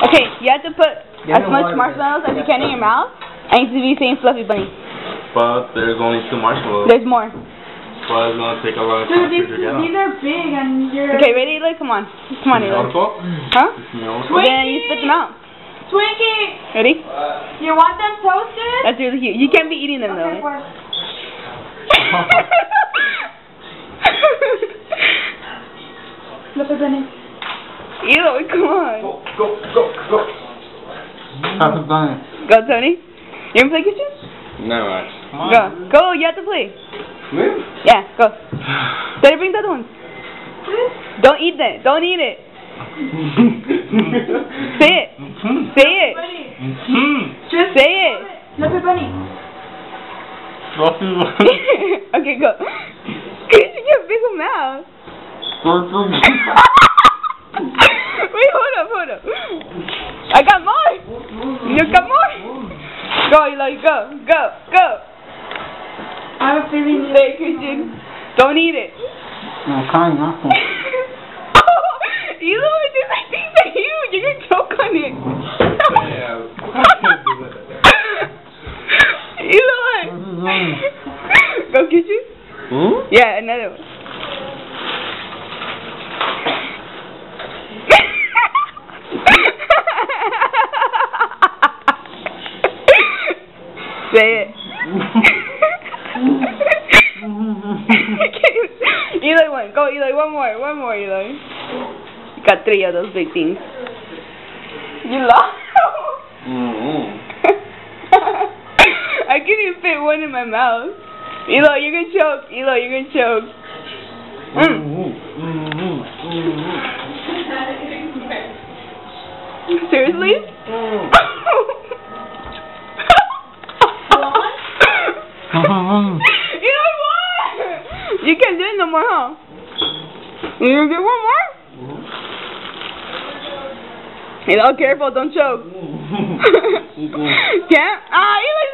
Okay, you have to put as much marshmallows as you can in your mouth, and to be saying fluffy bunny. But there's only 2 marshmallows. There's more. But it's gonna take a long time to get them. These are big and you're... Okay, ready, Eli? Come on. Come on, Eli. Huh? Well, then you spit them out. Twinkie! Ready? You want them toasted? That's really cute. You can't be eating them, though. Okay, Right? Fluffy bunny. Eli, come on. Go. Fluffy bunny. Go, Tony. You wanna play kitchen? No, right. Go, you have to play. Me? Yeah, go. Better bring the other ones. Don't eat that. Don't eat it. Say it. Say it. Just say it. Fluffy bunny. Fluffy bunny. Okay, go. You got a big mouth. Wait, hold up. I got more. You got more. Go, Eli, go. I have a feeling. Say it, Christian. Don't eat it. I'm trying not to. Eli, this I think that you're gonna choke on it. Eli. Go, Christian. Yeah, another one. Say it. Eli, one. Go, Eli. One more, Eli. You got 3 of those big things. You lost. I can't even fit one in my mouth. Eli, you're gonna choke. Seriously? You can't do it no more, huh? You gonna get one more? You know, careful, don't choke. Can't? Ah, Eli,